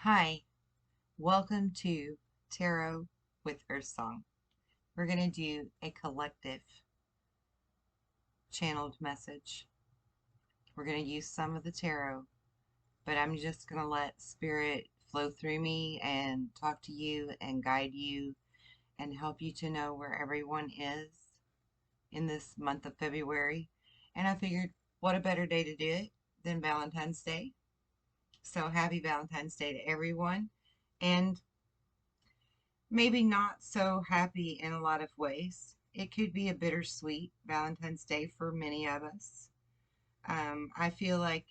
Hi, welcome to Tarot with Earthsong. We're going to do a collective channeled message. We're going to use some of the tarot, but I'm just going to let Spirit flow through me and talk to you and guide you and help you to know where everyone is in this month of February. And I figured, what a better day to do it than Valentine's Day. So happy Valentine's Day to everyone. And maybe not so happy in a lot of ways. It could be a bittersweet Valentine's Day for many of us. I feel like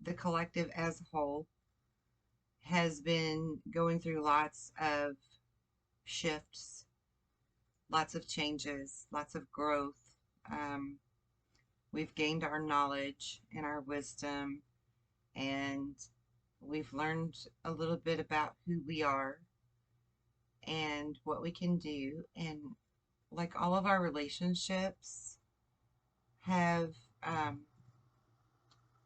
the collective as a whole has been going through lots of shifts, lots of changes, lots of growth. Um, we've gained our knowledge and our wisdom, and we've learned a little bit about who we are and what we can do. And like all of our relationships have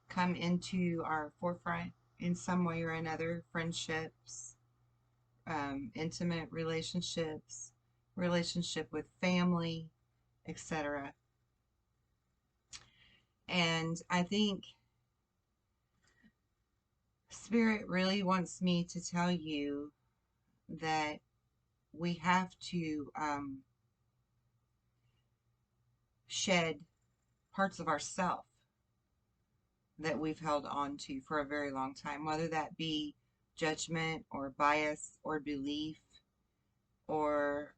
come into our forefront in some way or another, friendships, intimate relationships, relationship with family, etc. And I think Spirit really wants me to tell you that we have to shed parts of ourself that we've held on to for a very long time, whether that be judgment or bias or belief or,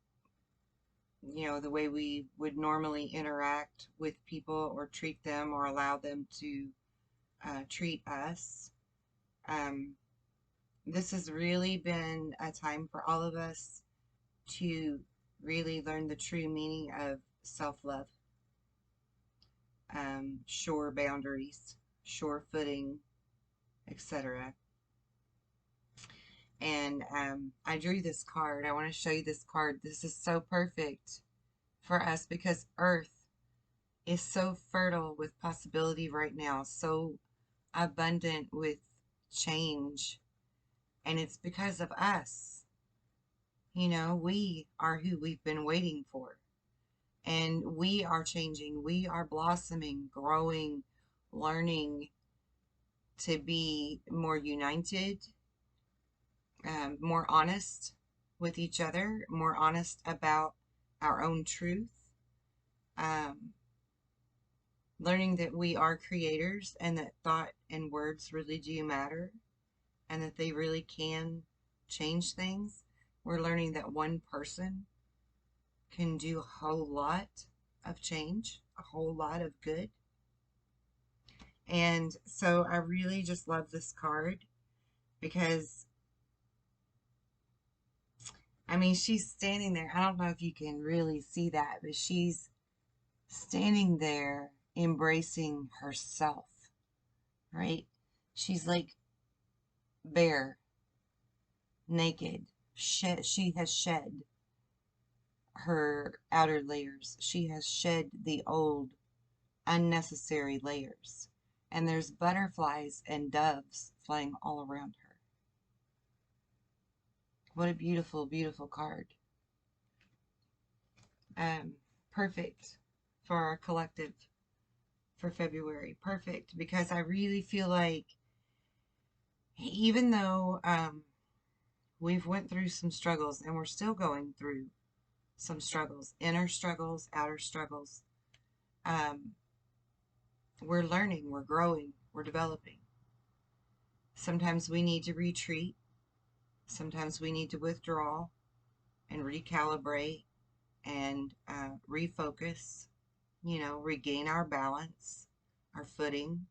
you know, the way we would normally interact with people or treat them or allow them to treat us. This has really been a time for all of us to really learn the true meaning of self-love, sure boundaries, sure footing, etc. And I drew this card. I want to show you this card. This is so perfect for us because Earth is so fertile with possibility right now, so abundant with change. And it's because of us. You know, we are who we've been waiting for. And we are changing. We are blossoming, growing, learning to be more united, more honest with each other, more honest about our own truth, um, learning that we are creators and that thought and words really do matter and that they really can change things. We're learning that one person can do a whole lot of change, a whole lot of good. And so I really just love this card because, I mean, she's standing there. I don't know if you can really see that, but she's standing there embracing herself, right? She's like bare, naked. She has shed her outer layers. She has shed the old, unnecessary layers. And there's butterflies and doves flying all around her. What a beautiful, beautiful card. Perfect for our collective for February. Perfect because I really feel like even though we've went through some struggles and we're still going through some struggles, inner struggles, outer struggles, we're learning, we're growing, we're developing. Sometimes we need to retreat. Sometimes we need to withdraw and recalibrate and refocus, you know, regain our balance, our footing.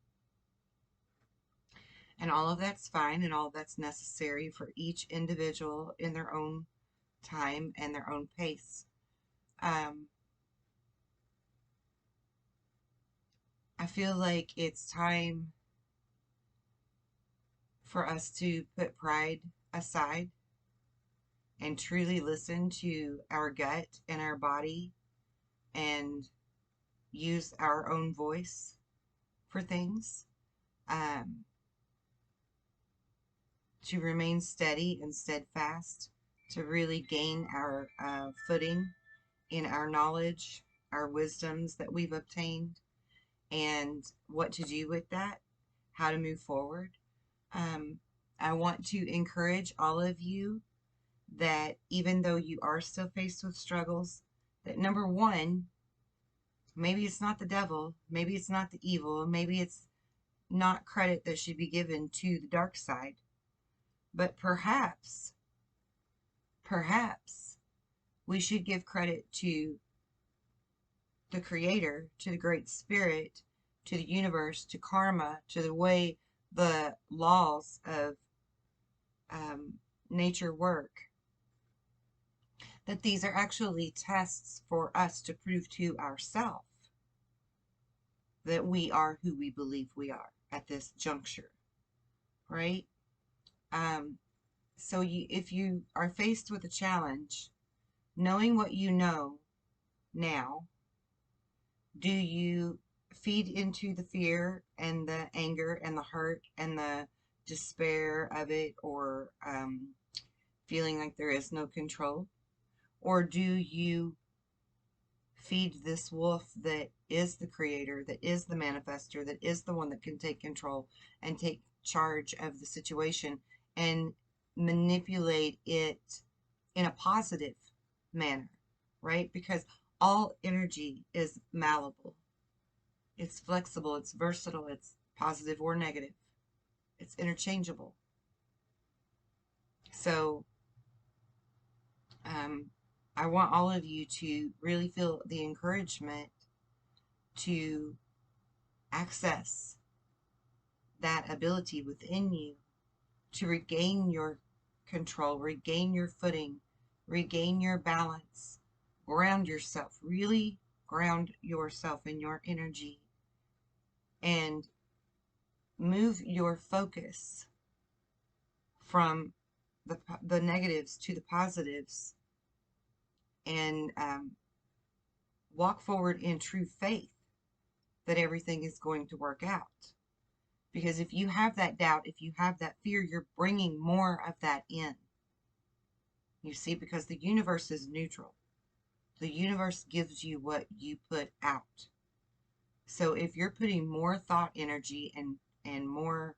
And all of that's fine and all of that's necessary for each individual in their own time and their own pace. I feel like it's time for us to put pride aside and truly listen to our gut and our body and use our own voice for things. to remain steady and steadfast, to really gain our footing in our knowledge, our wisdoms that we've obtained, and what to do with that, how to move forward. I want to encourage all of you that even though you are still faced with struggles, that number one, maybe it's not the devil, maybe it's not the evil, maybe it's not credit that should be given to the dark side, but perhaps we should give credit to the Creator, to the Great Spirit, to the universe, to karma, to the way the laws of nature work. That these are actually tests for us to prove to ourselves that we are who we believe we are at this juncture, right? So if you are faced with a challenge, knowing what you know now, do you feed into the fear and the anger and the hurt and the despair of it, or feeling like there is no control? Or do you feed this wolf that is the creator, that is the manifester, that is the one that can take control and take charge of the situation and manipulate it in a positive manner, right? Because all energy is malleable. It's flexible, it's versatile, it's positive or negative. It's interchangeable. So I want all of you to really feel the encouragement to access that ability within you to regain your control, regain your footing, regain your balance, ground yourself, really ground yourself in your energy, and move your focus from the negatives to the positives, and walk forward in true faith that everything is going to work out. Because if you have that doubt, if you have that fear, you're bringing more of that in. You see, because the universe is neutral. The universe gives you what you put out. So if you're putting more thought energy and more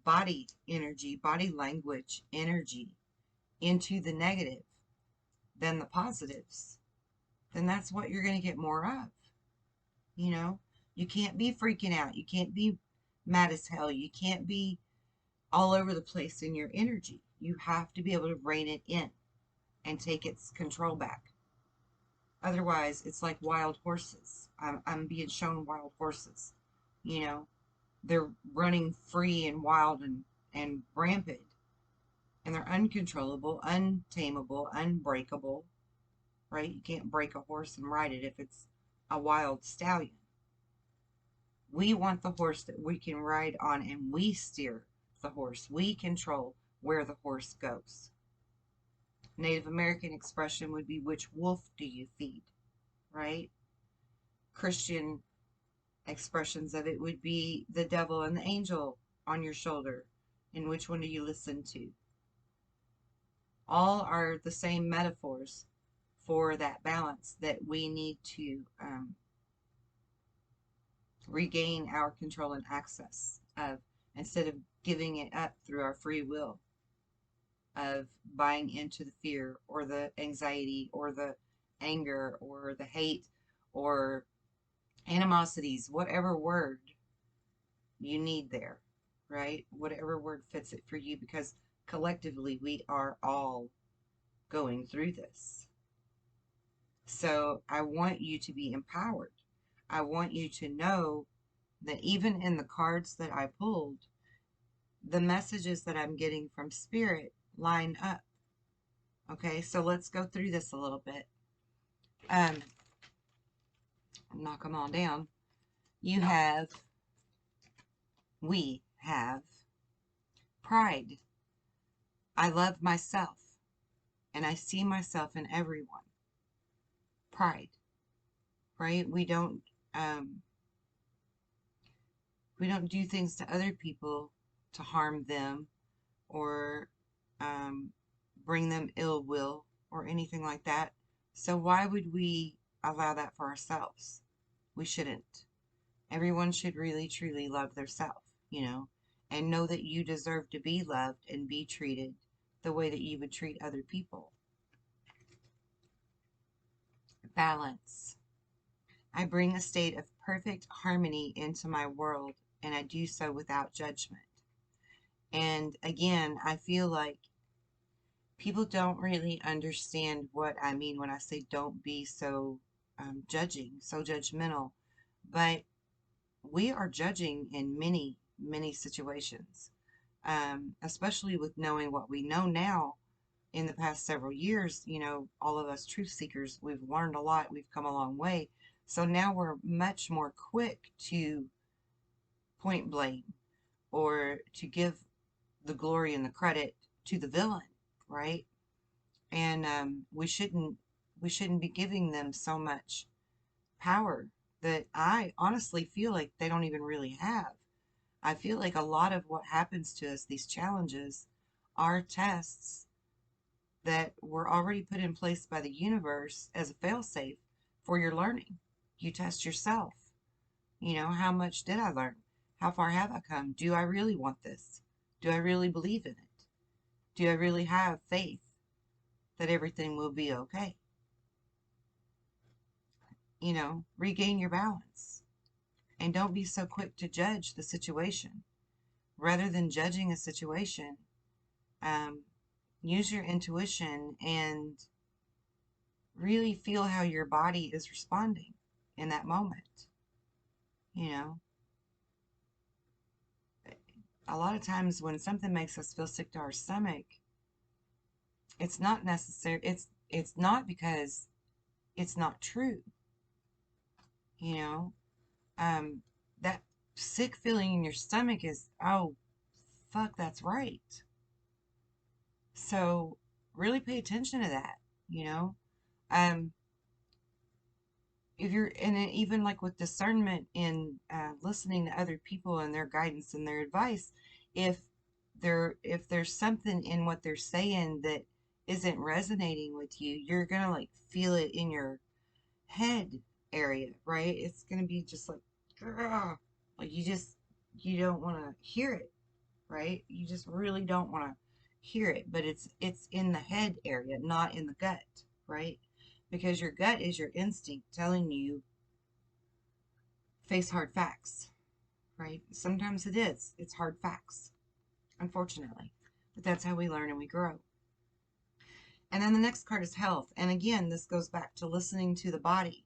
body energy, body language energy into the negative than the positives, then that's what you're going to get more of. You know, you can't be freaking out. You can't be mad as hell. You can't be all over the place in your energy. You have to be able to rein it in and take its control back. Otherwise, it's like wild horses. I'm being shown wild horses. You know, they're running free and wild and rampant. And they're uncontrollable, untamable, unbreakable. Right? You can't break a horse and ride it if it's a wild stallion. We want the horse that we can ride on, and we steer the horse. We control where the horse goes. Native American expression would be, which wolf do you feed? Right? Christian expressions of it would be the devil and the angel on your shoulder. And which one do you listen to? All are the same metaphors for that balance that we need to regain our control and access of, instead of giving it up through our free will, of buying into the fear or the anxiety or the anger or the hate or animosities, whatever word you need there, right? Whatever word fits it for you, because collectively we are all going through this. So I want you to be empowered. I want you to know that even in the cards that I pulled, the messages that I'm getting from Spirit line up. Okay, so let's go through this a little bit. Knock them all down. We have pride. I love myself, and I see myself in everyone. Pride, right? We don't do things to other people to harm them or um, bring them ill will or anything like that. So why would we allow that for ourselves? We shouldn't. Everyone should really truly love their self, and know that you deserve to be loved and be treated the way that you would treat other people. Balance. I bring a state of perfect harmony into my world, and I do so without judgment. And again, I feel like people don't really understand what I mean when I say don't be so judging, so judgmental. But we are judging in many, many situations, especially with knowing what we know now. In the past several years, all of us truth seekers, we've learned a lot, we've come a long way. So now we're much more quick to point blame or to give the glory and the credit to the villain, right? And we shouldn't be giving them so much power that I honestly feel like they don't even really have. I feel like a lot of what happens to us, these challenges, are tests that were already put in place by the universe as a failsafe for your learning. You test yourself. How much did I learn? How far have I come? Do I really want this? Do I really believe in it? Do I really have faith that everything will be okay? Regain your balance. And don't be so quick to judge the situation. Rather than judging a situation, um, use your intuition and really feel how your body is responding in that moment. You know, a lot of times when something makes us feel sick to our stomach, it's not necessary. It's not because it's not true. You know, um, that sick feeling in your stomach is, oh, fuck, that's right. So really pay attention to that. You know, um, if you're and even like with discernment in listening to other people and their guidance and their advice, if there's something in what they're saying that isn't resonating with you, you're gonna like feel it in your head area, right? It's gonna be just like, "Grr," like you don't want to hear it, right? You just really don't want to hear it, but it's in the head area, not in the gut, right? Because your gut is your instinct telling you face hard facts, right? Sometimes it is. It's hard facts, unfortunately. But that's how we learn and we grow. And then the next card is health. And again, this goes back to listening to the body,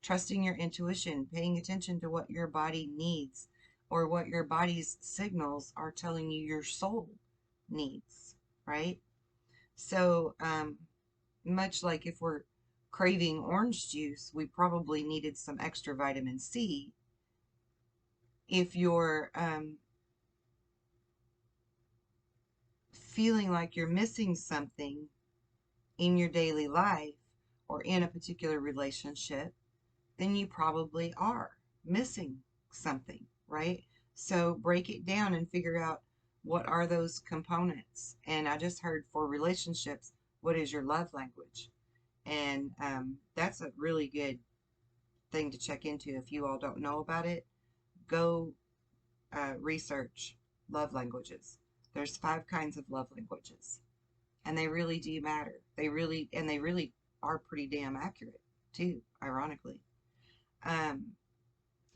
trusting your intuition, paying attention to what your body needs or what your body's signals are telling you your soul needs, right? So, much like if we're craving orange juice, we probably needed some extra vitamin C. If you're feeling like you're missing something in your daily life or in a particular relationship, then you probably are missing something, right? So break it down and figure out what are those components. And I just heard for relationships, what is your love language? And that's a really good thing to check into. If you all don't know about it, go research love languages. There's 5 kinds of love languages, and they really do matter. They really are pretty damn accurate too, ironically. Um,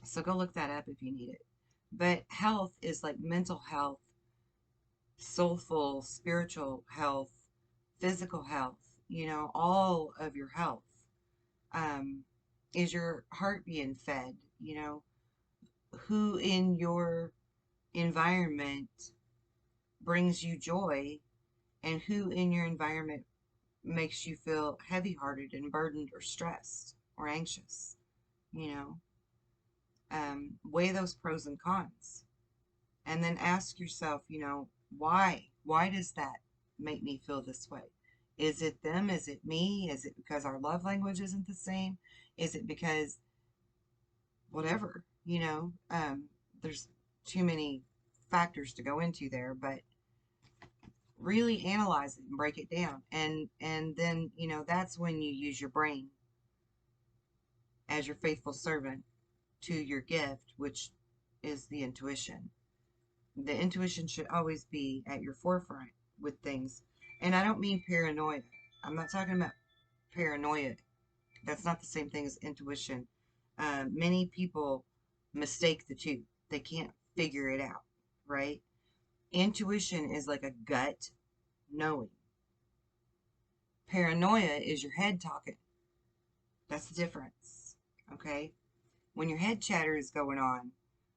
so go look that up if you need it. But health is like mental health, soulful, spiritual health, physical health. All of your health. Is your heart being fed? Who in your environment brings you joy, and who in your environment makes you feel heavy hearted and burdened or stressed or anxious. You know, weigh those pros and cons and then ask yourself, why? Why does that make me feel this way? Is it them? Is it me? Is it because our love language isn't the same? Is it because whatever? There's too many factors to go into there, but really analyze it and break it down. And then, you know, that's when you use your brain as your faithful servant to your gift, which is the intuition. The intuition should always be at your forefront with things. And I don't mean paranoia. I'm not talking about paranoia. That's not the same thing as intuition. Many people mistake the two. They can't figure it out, right? Intuition is like a gut knowing. Paranoia is your head talking. That's the difference, okay? When your head chatter is going on,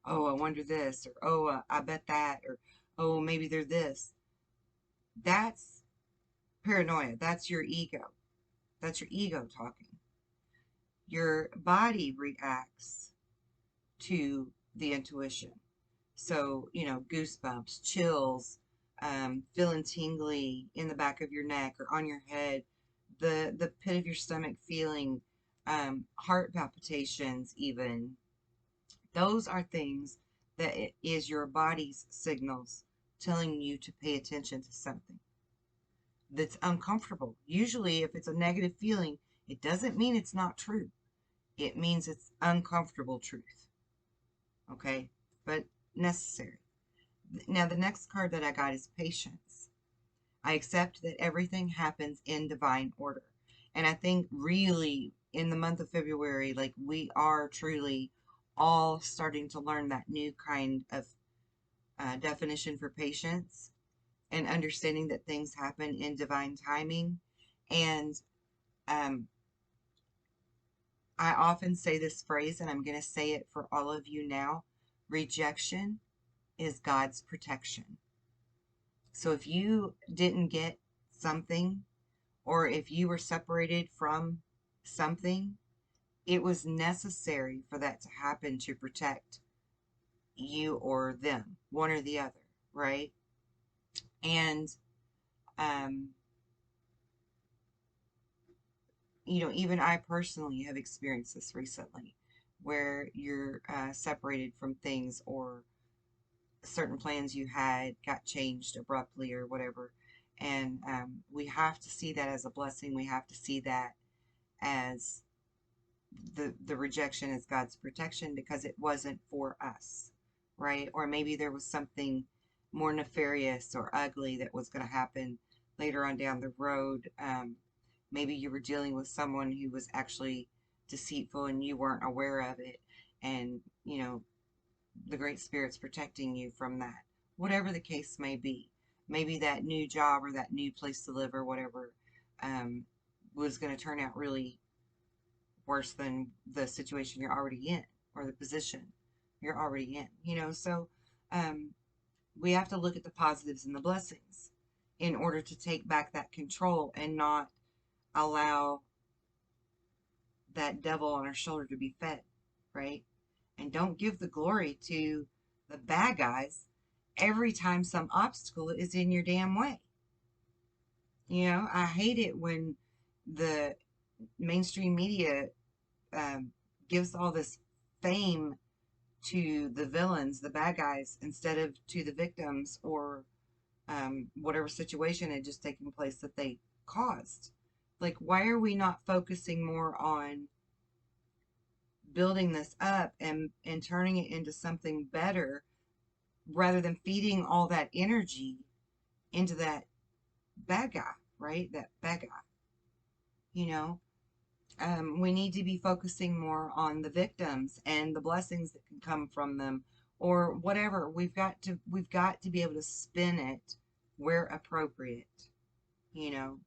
oh, I wonder this, or oh, I bet that, or oh, maybe they're this. That's paranoia. That's your ego. That's your ego talking. Your body reacts to the intuition. So, you know, goosebumps, chills, feeling tingly in the back of your neck or on your head, the pit of your stomach feeling, heart palpitations even. Those are things that it is your body's signals telling you to pay attention to something that's uncomfortable. Usually, if it's a negative feeling, it doesn't mean it's not true. It means it's uncomfortable truth. Okay? But necessary. Now, the next card that I got is patience. I accept that everything happens in divine order. And I think really in the month of February, like we are truly all starting to learn that new kind of definition for patience and understanding that things happen in divine timing. And um, I often say this phrase, and I'm going to say it for all of you now. Rejection is God's protection. So if you didn't get something, or if you were separated from something, it was necessary for that to happen to protect you or them, one or the other, right? And, um, you know, even I personally have experienced this recently, where you're separated from things, or certain plans you had got changed abruptly or whatever. And we have to see that as a blessing. We have to see that as the rejection as God's protection, because it wasn't for us, right? Or maybe there was something more nefarious or ugly that was going to happen later on down the road. Maybe you were dealing with someone who was actually deceitful and you weren't aware of it. And, you know, the Great Spirit's protecting you from that. Whatever the case may be. Maybe that new job or that new place to live or whatever was going to turn out really worse than the situation you're already in, or the position you're already in, you know. So we have to look at the positives and the blessings in order to take back that control and not allow that devil on our shoulder to be fed, right? And don't give the glory to the bad guys every time some obstacle is in your damn way. You know, I hate it when the mainstream media gives all this fame to the villains, the bad guys, instead of to the victims, or whatever situation had just taken place that they caused. Like, why are we not focusing more on building this up and turning it into something better, rather than feeding all that energy into that bad guy, right? That bad guy, you know? We need to be focusing more on the victims and the blessings that can come from them, or whatever. We've got to be able to spin it where appropriate, you know,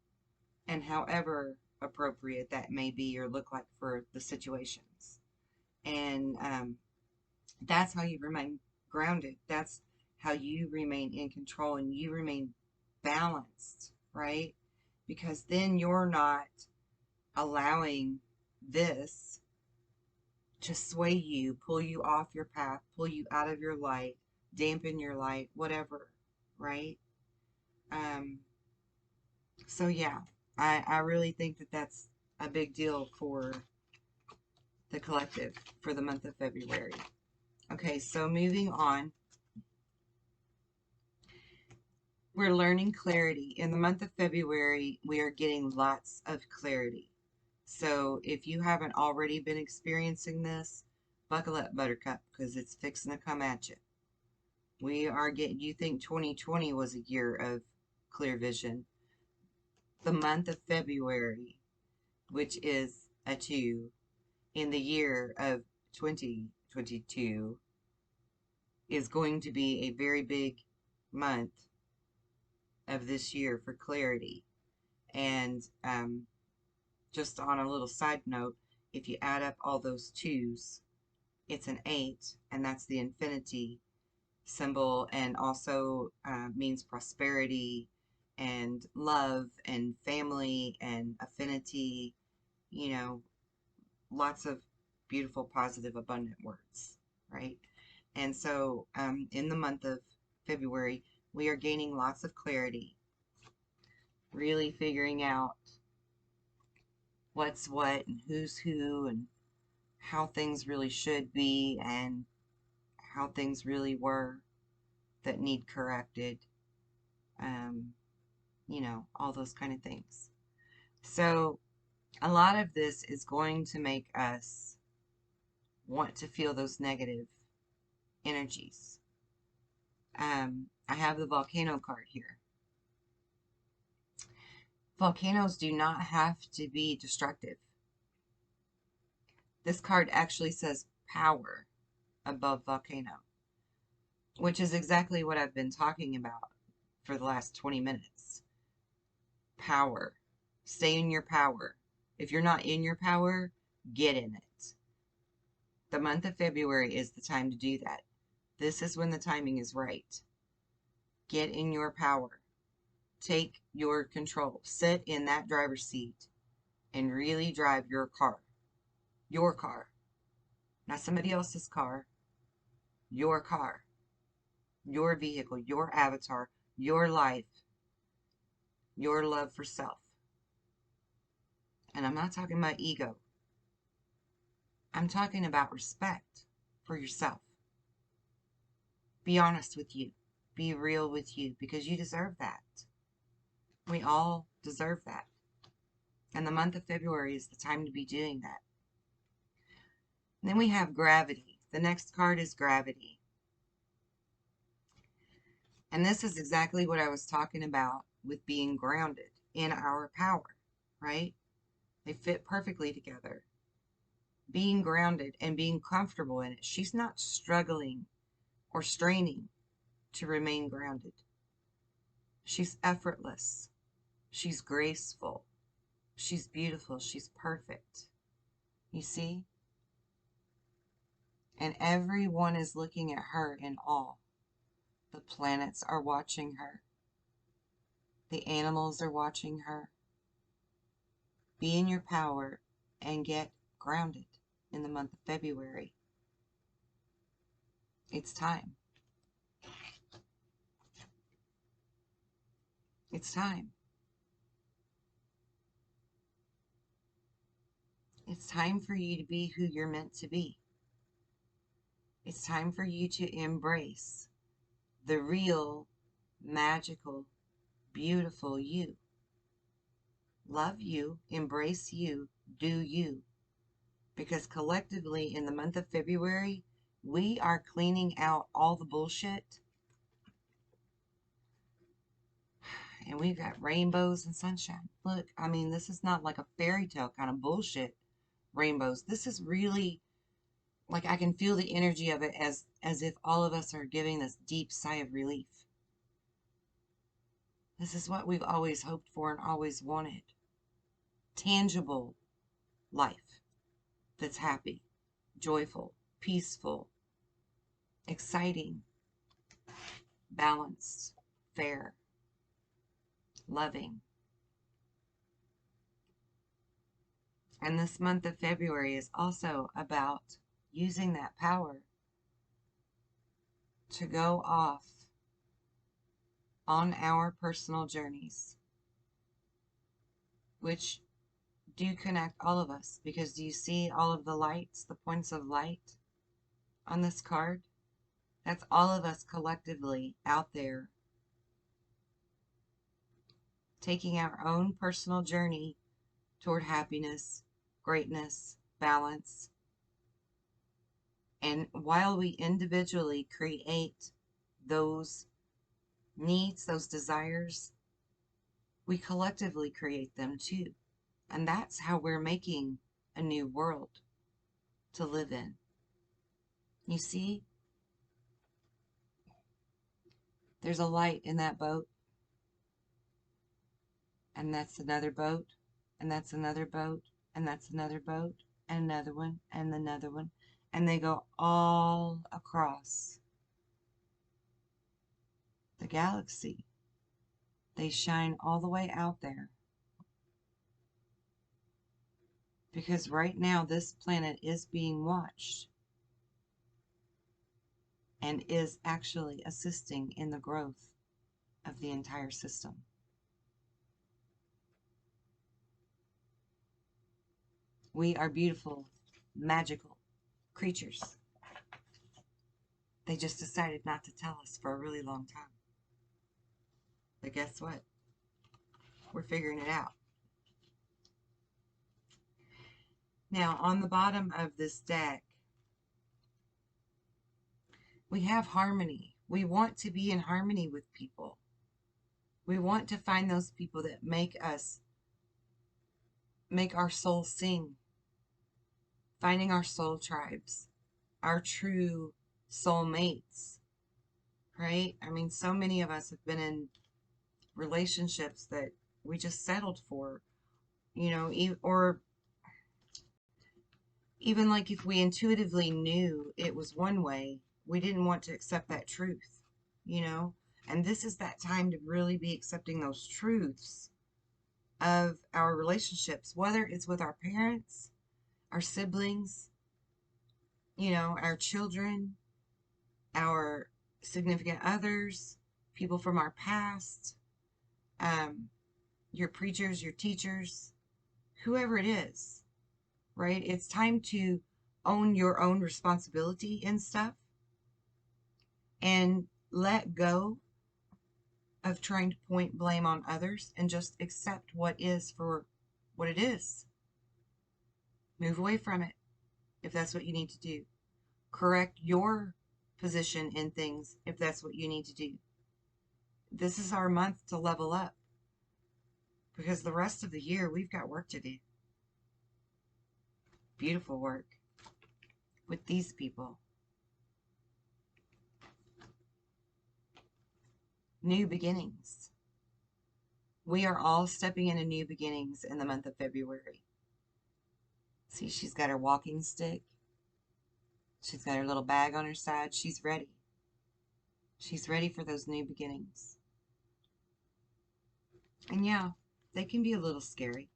and however appropriate that may be or look like for the situations. And that's how you remain grounded. That's how you remain in control and you remain balanced, right? Because then you're not allowing this to sway you, pull you off your path, pull you out of your light, dampen your light, whatever, right? Um, so yeah, I really think that that's a big deal for the collective for the month of February. Okay, so moving on. We're learning clarity. In the month of February, we are getting lots of clarity. So if you haven't already been experiencing this, buckle up, Buttercup, because it's fixing to come at you. We are getting, you think 2020 was a year of clear vision. The month of February, which is a 2, in the year of 2022, is going to be a very big month of this year for clarity. And just on a little side note, if you add up all those 2s, it's an 8, and that's the infinity symbol, and also means prosperity and love and family and affinity, you know, lots of beautiful, positive, abundant words, right? And so in the month of February, we are gaining lots of clarity, really figuring out what's what and who's who and how things really should be and how things really were that need corrected, you know, all those kind of things. So a lot of this is going to make us want to feel those negative energies. I have the volcano card here. Volcanoes do not have to be destructive. This card actually says power above volcano, which is exactly what I've been talking about for the last 20 minutes. Power. Stay in your power. If you're not in your power, get in it. The month of February is the time to do that. This is when the timing is right. Get in your power. Take your control. Sit in that driver's seat and really drive your car. Your car. Not somebody else's car. Your car. Your vehicle. Your avatar. Your life. Your love for self. And I'm not talking about ego. I'm talking about respect for yourself. Be honest with you. Be real with you, because you deserve that. We all deserve that. And the month of February is the time to be doing that. And then we have gravity. The next card is gravity. And this is exactly what I was talking about with being grounded in our power, right? They fit perfectly together. Being grounded and being comfortable in it. She's not struggling or straining to remain grounded. She's effortless. She's graceful. She's beautiful. She's perfect. You see? And everyone is looking at her in awe. The planets are watching her. The animals are watching her. Be in your power and get grounded in the month of February. It's time. It's time. It's time for you to be who you're meant to be. It's time for you to embrace the real, magical, beautiful you. Love you, embrace you, do you. Because collectively in the month of February, we are cleaning out all the bullshit. And we've got rainbows and sunshine. Look, I mean, this is not like a fairy tale kind of bullshit rainbows. This is really, like, I can feel the energy of it as if all of us are giving this deep sigh of relief. This is what we've always hoped for and always wanted. Tangible life that's happy, joyful, peaceful, exciting, balanced, fair, loving. And this month of February is also about using that power to go off on our personal journeys, which do connect all of us. Because do you see all of the lights, the points of light on this card? That's all of us collectively out there taking our own personal journey toward happiness, greatness, balance. And while we individually create those needs, those desires, we collectively create them too. And that's how we're making a new world to live in. You see, there's a light in that boat, and that's another boat, and that's another boat, and that's another boat, and another one, and another one, and they go all across the galaxy. They shine all the way out there. Because right now this planet is being watched and is actually assisting in the growth of the entire system. We are beautiful, magical creatures. They just decided not to tell us for a really long time. But guess what? We're figuring it out. Now, on the bottom of this deck, we have harmony. We want to be in harmony with people. We want to find those people that make our soul sing. Finding our soul tribes, our true soul mates, right? I mean, so many of us have been in relationships that we just settled for, you know, or even like if we intuitively knew it was one way, we didn't want to accept that truth, you know? And this is that time to really be accepting those truths of our relationships, whether it's with our parents, our siblings, you know, our children, our significant others, people from our past, your preachers, your teachers, whoever it is, right? It's time to own your own responsibility in stuff and let go of trying to point blame on others and just accept what is for what it is. Move away from it if that's what you need to do. Correct your position in things if that's what you need to do. This is our month to level up because the rest of the year we've got work to do. Beautiful work with these people. New beginnings. We are all stepping into new beginnings in the month of February. See, she's got her walking stick. She's got her little bag on her side. She's ready. She's ready for those new beginnings. And yeah, they can be a little scary.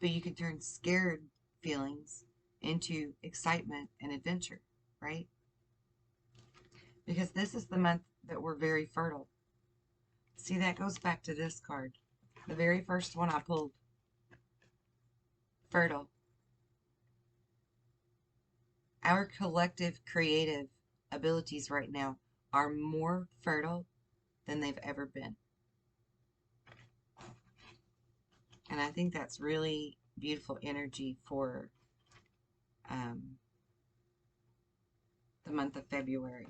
But you can turn scared feelings into excitement and adventure, right? Because this is the month that we're very fertile. See, that goes back to this card. The very first one I pulled. Fertile. Our collective creative abilities right now are more fertile than they've ever been. And I think that's really beautiful energy for the month of February.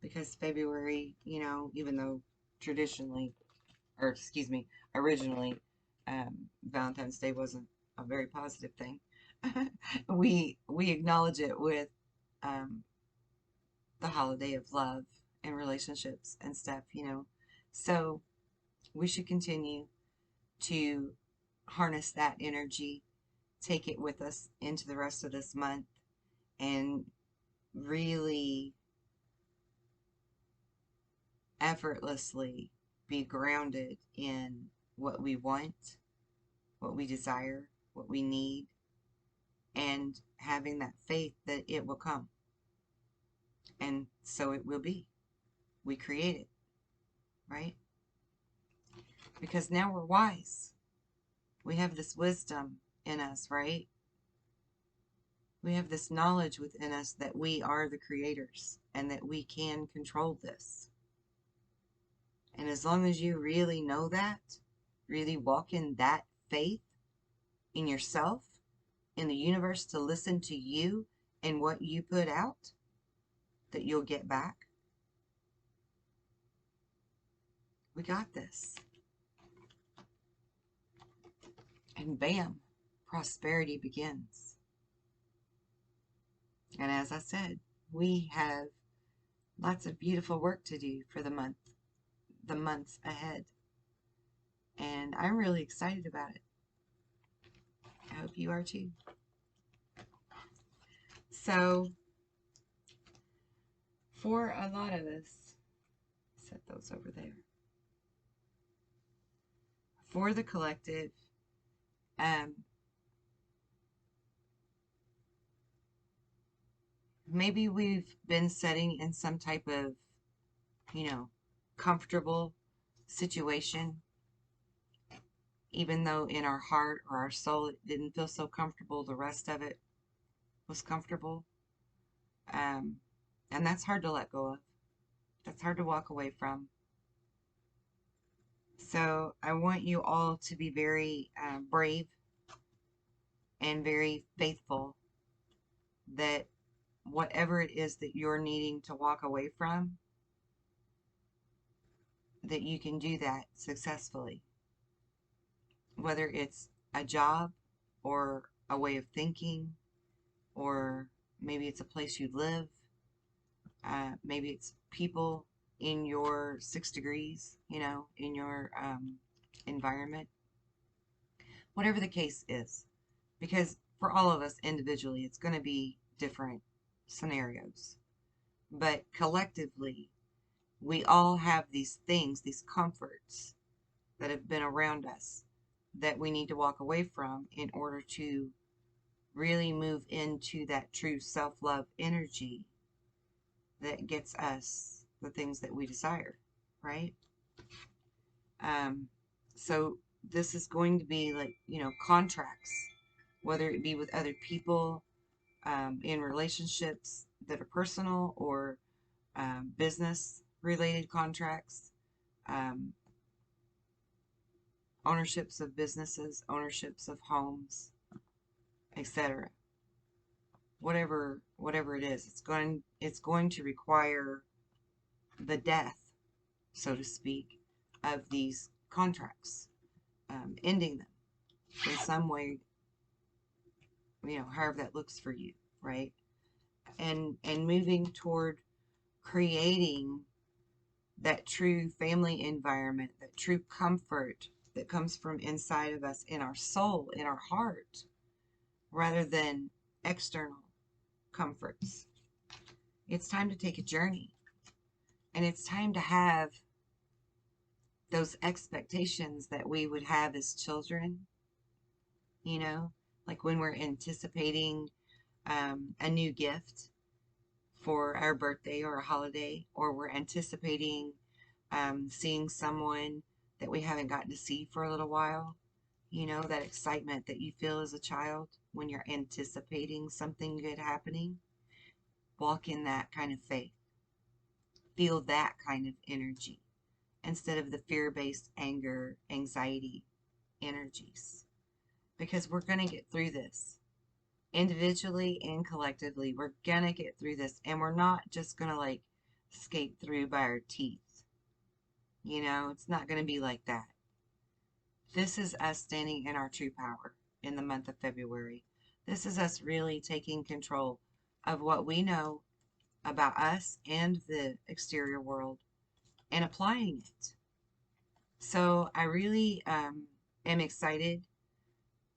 Because February, you know, even though traditionally, or excuse me, originally, Valentine's Day wasn't a very positive thing. we acknowledge it with the holiday of love and relationships and stuff, you know. So we should continue to harness that energy, take it with us into the rest of this month, and really effortlessly be grounded in what we want, what we desire, what we need, and having that faith that it will come. And so it will be. We create it, right? Because now we're wise. We have this wisdom in us, right? We have this knowledge within us that we are the creators and that we can control this. And as long as you really know that, really walk in that faith in yourself, in the universe to listen to you and what you put out, that you'll get back. We got this. And bam, prosperity begins. And as I said, we have lots of beautiful work to do for the months ahead. And I'm really excited about it. I hope you are too. So, for a lot of us, set those over there. For the collective, maybe we've been sitting in some type of, comfortable situation, even though in our heart or our soul it didn't feel so comfortable, the rest of it was comfortable. And that's hard to let go of. That's hard to walk away from. So I want you all to be very brave and very faithful that whatever it is that you're needing to walk away from, that you can do that successfully. Whether it's a job or a way of thinking, or maybe it's a place you live, maybe it's people in your 6 degrees, in your environment, whatever the case is. Because for all of us individually, it's going to be different scenarios. But collectively, we all have these things, these comforts that have been around us that we need to walk away from in order to really move into that true self-love energy that gets us the things that we desire, right? So this is going to be like, contracts, whether it be with other people, in relationships that are personal, or business related contracts, ownerships of businesses, ownerships of homes, etc. Whatever it is, it's going to require the death, so to speak, of these contracts, ending them in some way, however that looks for you, right? And moving toward creating that true family environment, that true comfort that comes from inside of us, in our soul, in our heart, rather than external comforts. It's time to take a journey. And it's time to have those expectations that we would have as children, like when we're anticipating a new gift for our birthday or a holiday, or we're anticipating seeing someone that we haven't gotten to see for a little while. That excitement that you feel as a child when you're anticipating something good happening. Walk in that kind of faith. Feel that kind of energy instead of the fear-based anger, anxiety energies. Because we're going to get through this. Individually and collectively, we're going to get through this. And we're not just going to skate through by our teeth. It's not going to be like that. This is us standing in our true power in the month of February. This is us really taking control of what we know about us and the exterior world and applying it. So I really am excited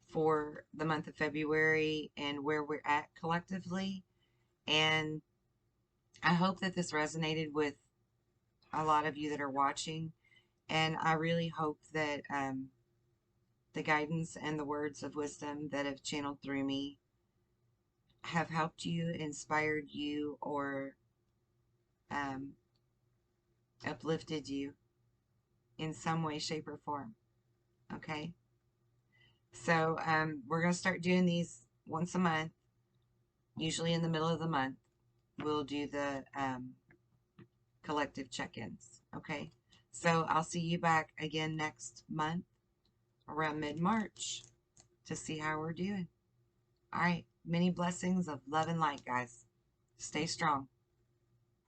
for the month of February and where we're at collectively. And I hope that this resonated with a lot of you that are watching. And I really hope that the guidance and the words of wisdom that have channeled through me have helped you, inspired you, or uplifted you in some way, shape, or form. Okay? So we're going to start doing these once a month, usually in the middle of the month. We'll do the collective check-ins. Okay? So I'll see you back again next month around mid-March to see how we're doing. All right. Many blessings of love and light, guys. Stay strong.